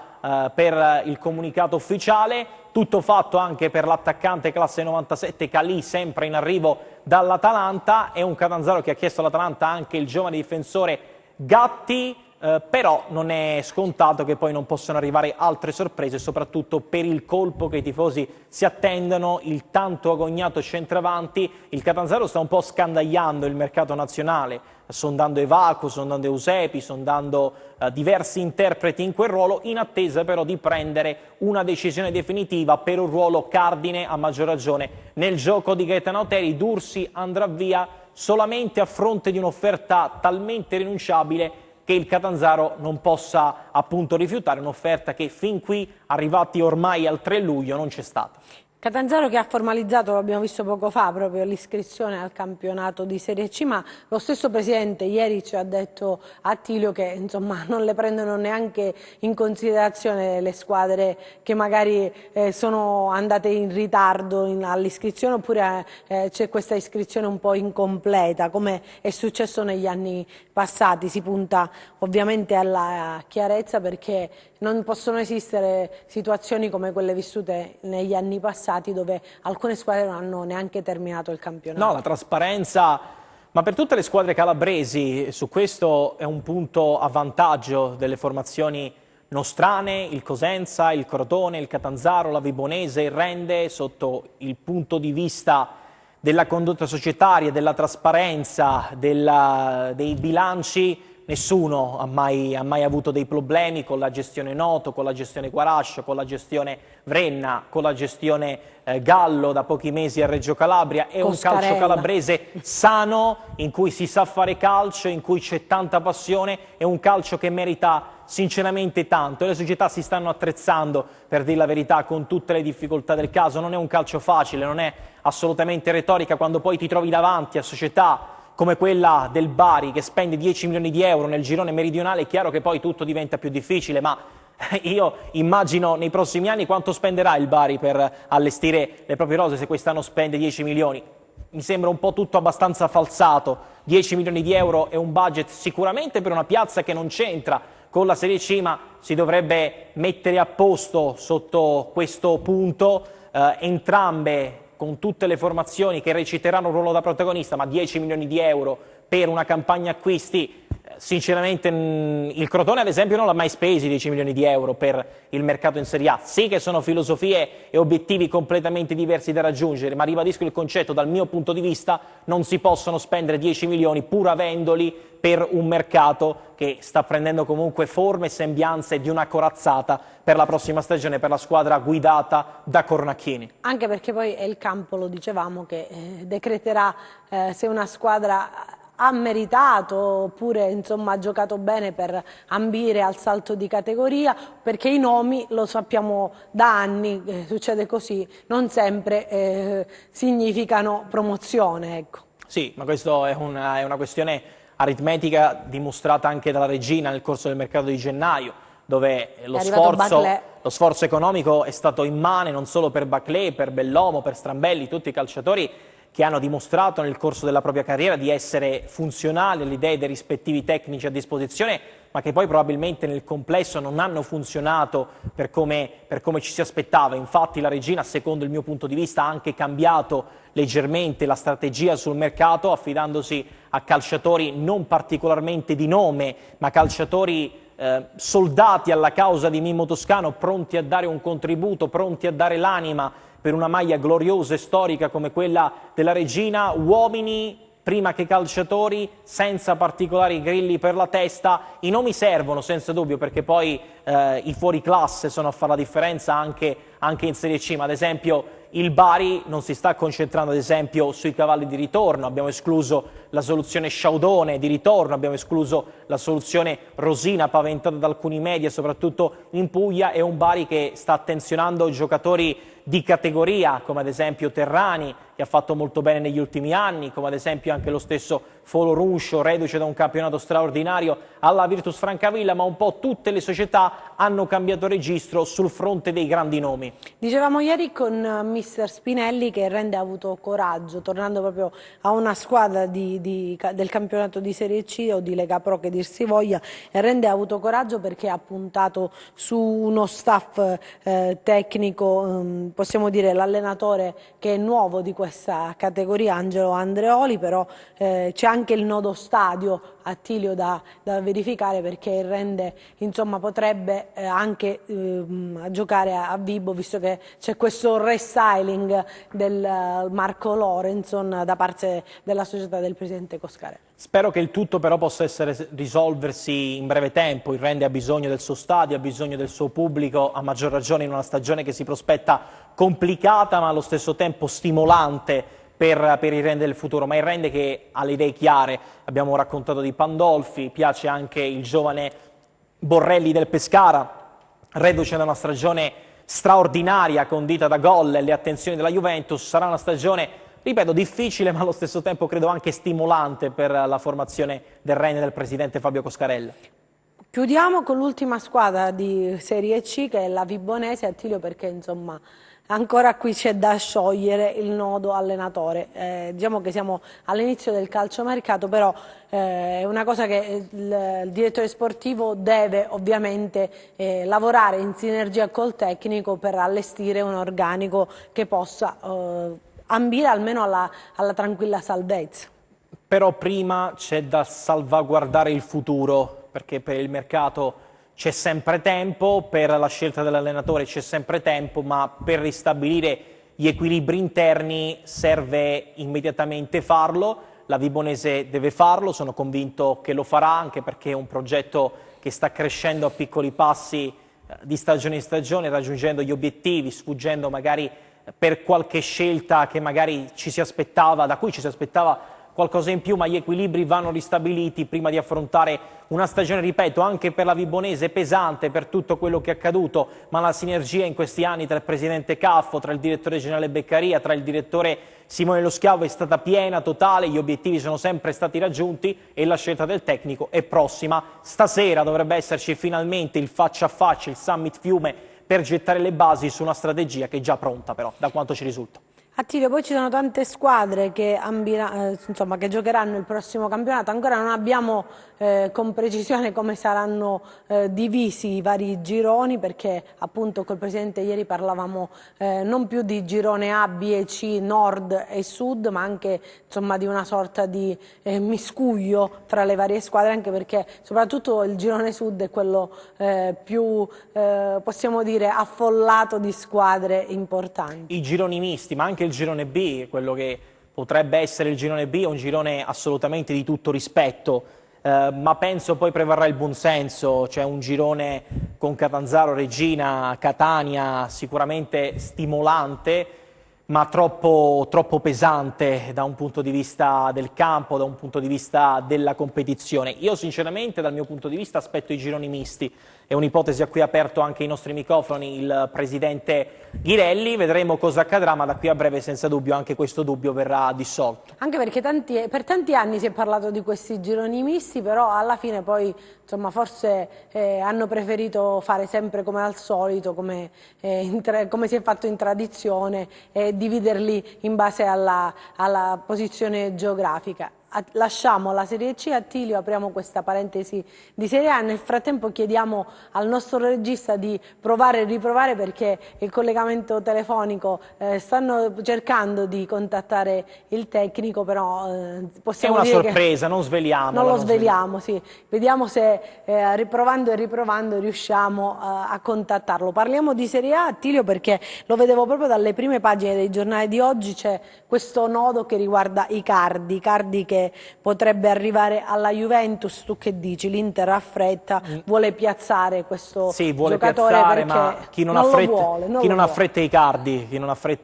per il comunicato ufficiale, tutto fatto anche per l'attaccante classe 97 Calì, sempre in arrivo dall'Atalanta. È un Catanzaro che ha chiesto all'Atalanta anche il giovane difensore Gatti, però non è scontato che poi non possano arrivare altre sorprese, soprattutto per il colpo che i tifosi si attendono, il tanto agognato centravanti. Il Catanzaro sta un po' scandagliando il mercato nazionale, sondando Evaco, sondando Eusepi, sondando diversi interpreti in quel ruolo, in attesa però di prendere una decisione definitiva per un ruolo cardine, a maggior ragione nel gioco di Gaetano Auteri. Dursi andrà via solamente a fronte di un'offerta talmente rinunciabile che il Catanzaro non possa appunto rifiutare, un'offerta che fin qui, arrivati ormai al 3 luglio, non c'è stata. Catanzaro che ha formalizzato, lo abbiamo visto poco fa, proprio l'iscrizione al campionato di Serie C, ma lo stesso presidente ieri ci ha detto a Attilio che insomma non le prendono neanche in considerazione le squadre che magari sono andate in ritardo all'iscrizione, oppure c'è questa iscrizione un po' incompleta, come è successo negli anni passati. Si punta ovviamente alla chiarezza, perché non possono esistere situazioni come quelle vissute negli anni passati, dove alcune squadre non hanno neanche terminato il campionato. No, la trasparenza, ma per tutte le squadre calabresi, su questo è un punto a vantaggio delle formazioni nostrane, il Cosenza, il Crotone, il Catanzaro, la Vibonese, il Rende, sotto il punto di vista della condotta societaria, della trasparenza, dei bilanci. Nessuno ha mai avuto dei problemi con la gestione Noto, con la gestione Guarascio, con la gestione Vrenna, con la gestione Gallo da pochi mesi a Reggio Calabria. È un calcio calabrese sano, in cui si sa fare calcio, in cui c'è tanta passione, è un calcio che merita sinceramente tanto, e le società si stanno attrezzando, per dire la verità, con tutte le difficoltà del caso. Non è un calcio facile, non è assolutamente retorica, quando poi ti trovi davanti a società come quella del Bari che spende 10 milioni di euro nel girone meridionale. È chiaro che poi tutto diventa più difficile, ma io immagino nei prossimi anni quanto spenderà il Bari per allestire le proprie rose, se quest'anno spende 10 milioni. Mi sembra un po' tutto abbastanza falsato. 10 milioni di euro è un budget sicuramente per una piazza che non c'entra con la Serie C, ma si dovrebbe mettere a posto sotto questo punto, entrambe con tutte le formazioni che reciteranno un ruolo da protagonista, ma 10 milioni di euro per una campagna acquisti, sinceramente il Crotone ad esempio non l'ha mai spesi 10 milioni di euro per il mercato in Serie A. Sì che sono filosofie e obiettivi completamente diversi da raggiungere, ma ribadisco il concetto: dal mio punto di vista non si possono spendere 10 milioni pur avendoli per un mercato che sta prendendo comunque forme e sembianze di una corazzata per la prossima stagione per la squadra guidata da Cornacchini. Anche perché poi è il campo, lo dicevamo, che decreterà se una squadra ha meritato oppure insomma ha giocato bene per ambire al salto di categoria, perché i nomi, lo sappiamo da anni, succede così, non sempre significano promozione, ecco. Sì, ma questa è una questione aritmetica dimostrata anche dalla Regina nel corso del mercato di gennaio, dove lo sforzo economico è stato immane, non solo per Baclé, per Bellomo, per Strambelli, tutti i calciatori che hanno dimostrato nel corso della propria carriera di essere funzionali alle idee dei rispettivi tecnici a disposizione, ma che poi probabilmente nel complesso non hanno funzionato per come ci si aspettava. Infatti la Regina, secondo il mio punto di vista, ha anche cambiato leggermente la strategia sul mercato, affidandosi a calciatori non particolarmente di nome, ma calciatori soldati alla causa di Mimmo Toscano, pronti a dare un contributo, pronti a dare l'anima per una maglia gloriosa e storica come quella della Regina, uomini prima che calciatori, senza particolari grilli per la testa. I nomi servono senza dubbio, perché poi i fuoriclasse sono a fare la differenza anche in Serie C, ma ad esempio il Bari non si sta concentrando ad esempio sui cavalli di ritorno. Abbiamo escluso la soluzione Sciaudone di ritorno, abbiamo escluso la soluzione Rosina paventata da alcuni media, soprattutto in Puglia. È un Bari che sta attenzionando giocatori di categoria, come ad esempio Terrani, che ha fatto molto bene negli ultimi anni, come ad esempio anche lo stesso Folo Ruscio, reduce da un campionato straordinario alla Virtus Francavilla, ma un po' tutte le società hanno cambiato registro sul fronte dei grandi nomi. Dicevamo ieri con mister Spinelli che Rende ha avuto coraggio, tornando proprio a una squadra del campionato di Serie C o di Lega Pro che dir si voglia, e Rende ha avuto coraggio perché ha puntato su uno staff tecnico, possiamo dire l'allenatore che è nuovo di questa categoria, Angelo Andreoli, però c'è anche il nodo stadio, Attilio, da verificare, perché il Rende insomma potrebbe anche giocare a Vibo, visto che c'è questo restyling del Marco Lorenson da parte della società del presidente Coscarelli. Spero che il tutto però possa risolversi in breve tempo. Il Rende ha bisogno del suo stadio, ha bisogno del suo pubblico, a maggior ragione in una stagione che si prospetta complicata ma allo stesso tempo stimolante per il Rende del futuro. Ma il Rende che ha le idee chiare, abbiamo raccontato di Pandolfi, piace anche il giovane Borrelli del Pescara, reduce da una stagione straordinaria, condita da gol e le attenzioni della Juventus. Sarà una stagione, ripeto, difficile, ma allo stesso tempo credo anche stimolante per la formazione del Reine del presidente Fabio Coscarella. Chiudiamo con l'ultima squadra di Serie C, che è la Vibonese, Attilio, perché insomma ancora qui c'è da sciogliere il nodo allenatore. Diciamo che siamo all'inizio del calciomercato, però è una cosa che il direttore sportivo deve ovviamente lavorare in sinergia col tecnico per allestire un organico che possa ambire almeno alla tranquilla salvezza. Però prima c'è da salvaguardare il futuro, perché per il mercato c'è sempre tempo, per la scelta dell'allenatore c'è sempre tempo, ma per ristabilire gli equilibri interni serve immediatamente farlo. La Vibonese deve farlo, sono convinto che lo farà, anche perché è un progetto che sta crescendo a piccoli passi di stagione in stagione, raggiungendo gli obiettivi, sfuggendo magari per qualche scelta che magari da cui ci si aspettava qualcosa in più, ma gli equilibri vanno ristabiliti prima di affrontare una stagione, ripeto, anche per la Vibonese pesante per tutto quello che è accaduto, ma la sinergia in questi anni tra il presidente Caffo, tra il direttore generale Beccaria, tra il direttore Simone Lo Schiavo è stata piena, totale, gli obiettivi sono sempre stati raggiunti e la scelta del tecnico è prossima. Stasera dovrebbe esserci finalmente il faccia a faccia, il Summit Fiume, per gettare le basi su una strategia che è già pronta però, da quanto ci risulta. Attilio, poi ci sono tante squadre che giocheranno il prossimo campionato, ancora non abbiamo con precisione come saranno divisi i vari gironi, perché appunto col Presidente ieri parlavamo non più di girone A, B e C, Nord e Sud, ma anche insomma di una sorta di miscuglio tra le varie squadre, anche perché soprattutto il girone Sud è quello più, possiamo dire, affollato di squadre importanti. I gironi misti, ma anche il girone B, quello che potrebbe essere il girone B, è un girone assolutamente di tutto rispetto, ma penso poi prevarrà il buonsenso. C'è un girone con Catanzaro, Regina, Catania, sicuramente stimolante, ma troppo pesante da un punto di vista del campo, da un punto di vista della competizione. Io sinceramente dal mio punto di vista aspetto i gironi misti, è un'ipotesi a cui ha aperto anche i nostri microfoni il presidente Ghirelli, vedremo cosa accadrà, ma da qui a breve senza dubbio anche questo dubbio verrà dissolto. Anche perché per tanti anni si è parlato di questi gironi misti, però alla fine poi insomma forse hanno preferito fare sempre come al solito, come si è fatto in tradizione, e dividerli in base alla posizione geografica. Lasciamo la Serie C, Attilio, apriamo questa parentesi di Serie A. Nel frattempo chiediamo al nostro regista di provare e riprovare, perché il collegamento telefonico stanno cercando di contattare il tecnico, però possiamo dire è una sorpresa, non sveliamo. Non lo sveliamo, sì. Vediamo se riprovando e riprovando riusciamo a contattarlo. Parliamo di Serie A, Attilio, perché lo vedevo proprio dalle prime pagine dei giornali di oggi. C'è questo nodo che riguarda Icardi che potrebbe arrivare alla Juventus. Tu che dici? L'Inter ha fretta, vuole piazzare questo vuole giocatore, piazzare, perché ma chi non ha fretta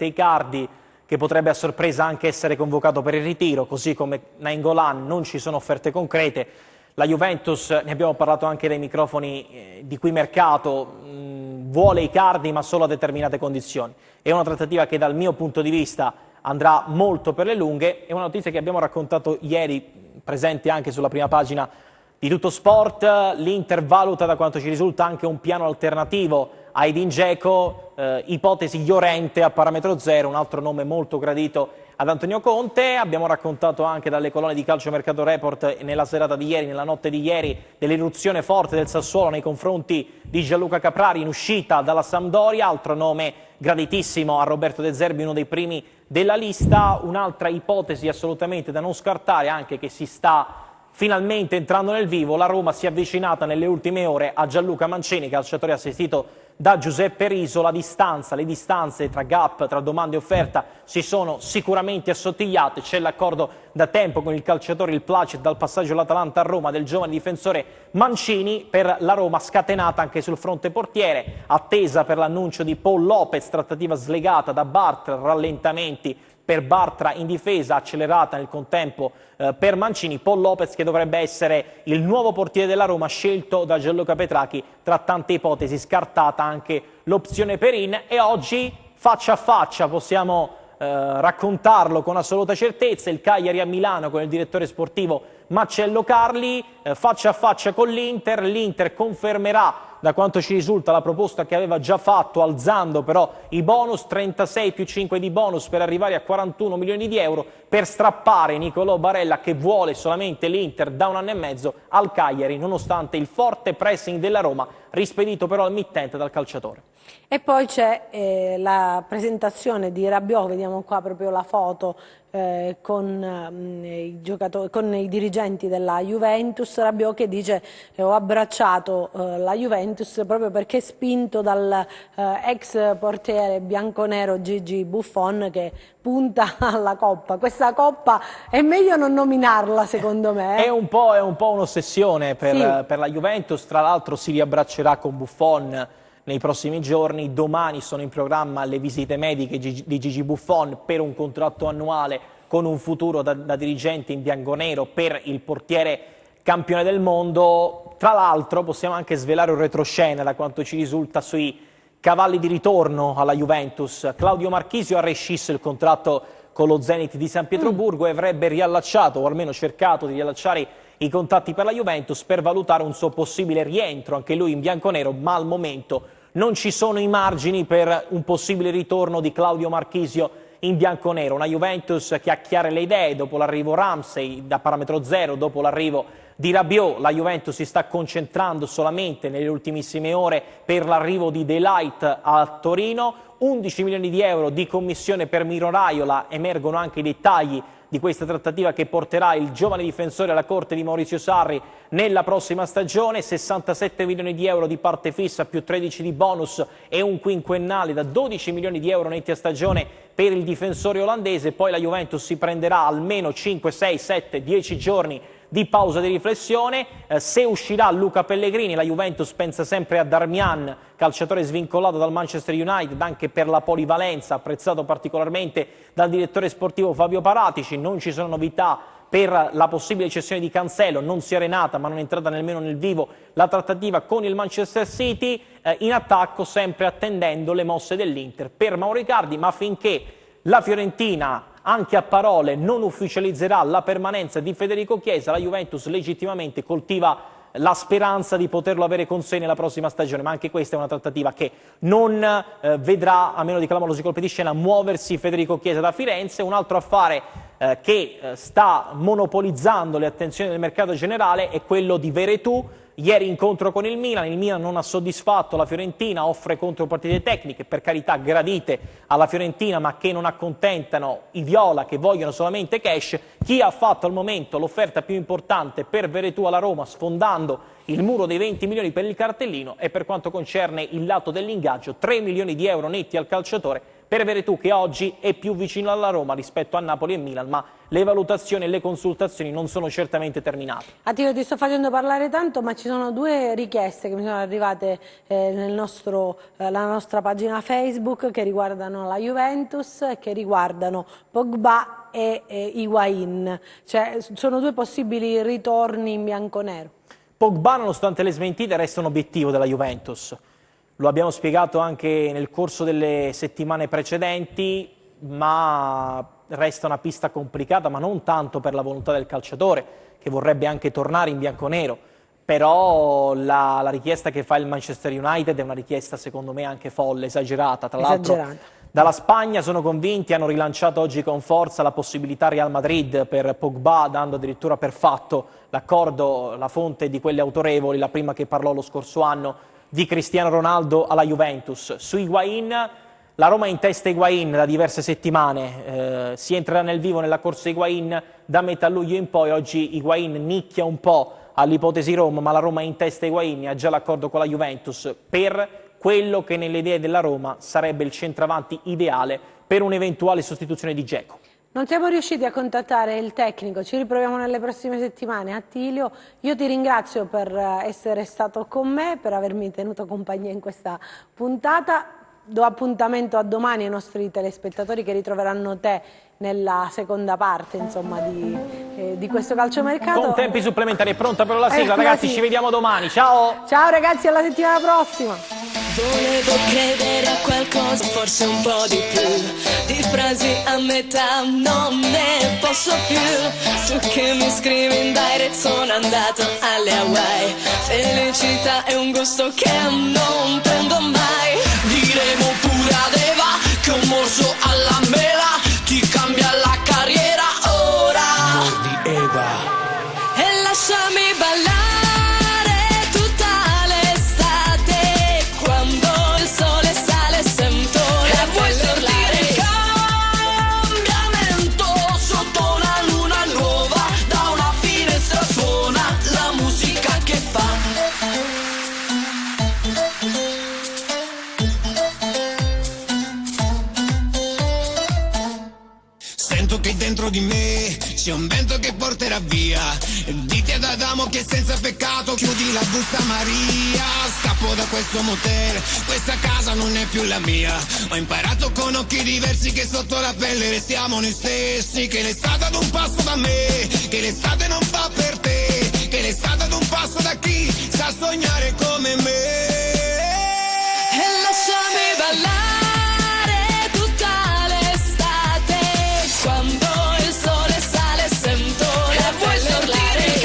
Icardi, che potrebbe a sorpresa anche essere convocato per il ritiro, così come Nainggolan, non ci sono offerte concrete. La Juventus, ne abbiamo parlato anche dai microfoni di qui mercato, vuole Icardi ma solo a determinate condizioni. È una trattativa che dal mio punto di vista andrà molto per le lunghe. È una notizia che abbiamo raccontato ieri, presente anche sulla prima pagina di Tutto Sport. L'Inter valuta, da quanto ci risulta, anche un piano alternativo a Edin Dzeko, ipotesi Llorente a parametro zero, un altro nome molto gradito ad Antonio Conte. Abbiamo raccontato anche dalle colonne di Calciomercato Report nella serata di ieri, nella notte di ieri, dell'irruzione forte del Sassuolo nei confronti di Gianluca Caprari in uscita dalla Sampdoria, altro nome graditissimo a Roberto De Zerbi, uno dei primi della lista. Un'altra ipotesi assolutamente da non scartare, anche che si sta finalmente entrando nel vivo: la Roma si è avvicinata nelle ultime ore a Gianluca Mancini, calciatore assistito da Giuseppe Riso. Le distanze tra gap, tra domanda e offerta si sono sicuramente assottigliate. C'è l'accordo da tempo con il calciatore, il placet dal passaggio all'Atalanta a Roma del giovane difensore Mancini. Per la Roma scatenata anche sul fronte portiere, attesa per l'annuncio di Paul Lopez, trattativa slegata da Bart, rallentamenti per Bartra in difesa, accelerata nel contempo per Mancini. Paul Lopez che dovrebbe essere il nuovo portiere della Roma, scelto da Gianluca Petracchi tra tante ipotesi, scartata anche l'opzione Perin. E oggi faccia a faccia possiamo raccontarlo con assoluta certezza, il Cagliari a Milano con il direttore sportivo Marcello Carli, faccia a faccia con l'Inter. L'Inter confermerà, da quanto ci risulta, la proposta che aveva già fatto, alzando però i bonus, 36 più 5 di bonus per arrivare a 41 milioni di euro, per strappare Nicolò Barella, che vuole solamente l'Inter da 1 anno e mezzo, al Cagliari, nonostante il forte pressing della Roma, rispedito però al mittente dal calciatore. E poi c'è la presentazione di Rabiot, vediamo qua proprio la foto con i dirigenti della Juventus. Rabiot che dice ho abbracciato la Juventus proprio perché spinto dal ex portiere bianconero Gigi Buffon, che punta alla Coppa. Questa Coppa è meglio non nominarla, secondo me. È un po' un'ossessione per la Juventus. Tra l'altro si riabbraccerà con Buffon nei prossimi giorni. Domani sono in programma le visite mediche di Gigi Buffon per un contratto annuale con un futuro da dirigente in bianconero per il portiere campione del mondo. Tra l'altro possiamo anche svelare un retroscena, da quanto ci risulta, sui cavalli di ritorno alla Juventus. Claudio Marchisio ha rescisso il contratto con lo Zenit di San Pietroburgo e avrebbe riallacciato, o almeno cercato di riallacciare, i contatti per la Juventus per valutare un suo possibile rientro, anche lui in bianconero, ma al momento non ci sono i margini per un possibile ritorno di Claudio Marchisio in bianconero. Una Juventus che ha chiare le idee dopo l'arrivo Ramsey da parametro zero, dopo l'arrivo di Rabiot. La Juventus si sta concentrando solamente nelle ultimissime ore per l'arrivo di De Ligt a Torino. 11 milioni di euro di commissione per Miro Raiola, emergono anche i dettagli di questa trattativa che porterà il giovane difensore alla corte di Maurizio Sarri nella prossima stagione. 67 milioni di euro di parte fissa più 13 di bonus e un quinquennale da 12 milioni di euro netti a stagione per il difensore olandese. Poi la Juventus si prenderà almeno 5, 6, 7, 10 giorni di pausa di riflessione. Se uscirà Luca Pellegrini, la Juventus pensa sempre a Darmian, calciatore svincolato dal Manchester United anche per la polivalenza, apprezzato particolarmente dal direttore sportivo Fabio Paratici. Non ci sono novità per la possibile cessione di Cancelo, non si è arenata ma non è entrata nemmeno nel vivo la trattativa con il Manchester City. In attacco, sempre attendendo le mosse dell'Inter per Mauro Icardi, ma finché la Fiorentina anche a parole non ufficializzerà la permanenza di Federico Chiesa, la Juventus legittimamente coltiva la speranza di poterlo avere con sé nella prossima stagione, ma anche questa è una trattativa che non vedrà, a meno di clamorosi colpi di scena, muoversi Federico Chiesa da Firenze. Un altro affare che sta monopolizzando le attenzioni del mercato generale è quello di Veretout. Ieri incontro con il Milan non ha soddisfatto la Fiorentina, offre contropartite tecniche, per carità gradite alla Fiorentina, ma che non accontentano i viola, che vogliono solamente cash. Chi ha fatto al momento l'offerta più importante per Veretout alla Roma, sfondando il muro dei 20 milioni per il cartellino, e per quanto concerne il lato dell'ingaggio 3 milioni di euro netti al calciatore per Veretout, che oggi è più vicino alla Roma rispetto a Napoli e Milan, ma le valutazioni e le consultazioni non sono certamente terminate. Attilio, ti sto facendo parlare tanto, ma ci sono due richieste che mi sono arrivate nella nostra pagina Facebook, che riguardano la Juventus e che riguardano Pogba e Higuain. Cioè, sono due possibili ritorni in bianconero. Pogba, nonostante le smentite, resta un obiettivo della Juventus. Lo abbiamo spiegato anche nel corso delle settimane precedenti, ma resta una pista complicata, ma non tanto per la volontà del calciatore, che vorrebbe anche tornare in bianconero. Però la richiesta che fa il Manchester United è una richiesta secondo me anche folle, esagerata. Tra l'altro dalla Spagna sono convinti, hanno rilanciato oggi con forza la possibilità Real Madrid per Pogba, dando addirittura per fatto l'accordo, la fonte di quelle autorevoli, la prima che parlò lo scorso anno di Cristiano Ronaldo alla Juventus. Su Higuain, la Roma è in testa Higuain da diverse settimane, si entrerà nel vivo nella corsa Higuain da metà luglio in poi. Oggi Higuain nicchia un po' all'ipotesi Roma, ma la Roma è in testa Higuain e ha già l'accordo con la Juventus per quello che nelle idee della Roma sarebbe il centravanti ideale per un'eventuale sostituzione di Dzeko. Non siamo riusciti a contattare il tecnico, ci riproviamo nelle prossime settimane. Attilio, io ti ringrazio per essere stato con me, per avermi tenuto compagnia in questa puntata. do appuntamento a domani ai nostri telespettatori che ritroveranno te nella seconda parte, insomma, di questo calciomercato. Con tempi supplementari. È pronta per la sigla, la ragazzi, sigla. ci vediamo domani. Ciao! Ciao ragazzi, alla settimana prossima! Volevo credere a qualcosa, forse un po' di più. Di frasi a metà non ne posso più. Tu che mi scrivi in direct, sono andato alle Hawaii. Felicità è un gusto che non prendo mai. Diremo pure ad Eva che un morso alla mela ti cambia la carriera ora. Mordi Eva e lasciami ballare tutta l'estate. Quando il sole sale sento e vuoi sentire il cambiamento sotto una luna nuova. Da una finestra suona la musica che fa. Sento che dentro di me c'è un vento che porterà via. Dite ad Adamo che senza peccato chiudi la busta Maria. Scappo da questo motel, questa casa non è più la mia. Ho imparato con occhi diversi che sotto la pelle restiamo noi stessi. Che l'estate ad un passo da me, che l'estate non fa per te. Che l'estate ad un passo da chi sa sognare come me. E lasciami ballare tutta l'estate. Quando il sole sale sento e vuoi sentire il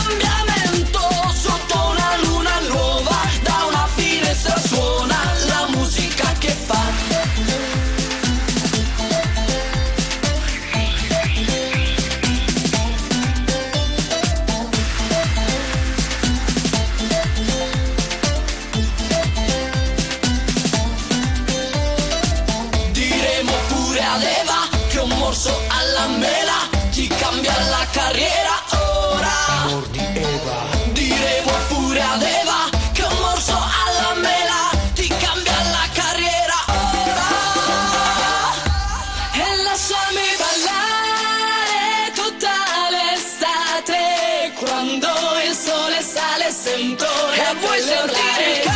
cambiamento sotto una luna nuova. Da una finestra suona la musica che fa. Diremo pure ad Eva che un morso alla mela ti cambia la carriera ora. Mordi Eva. Diremo pure ad Eva che un morso alla mela ti cambia la carriera ora. E lasciami ballare tutta l'estate. Quando il sole sale sento e vuoi sentire il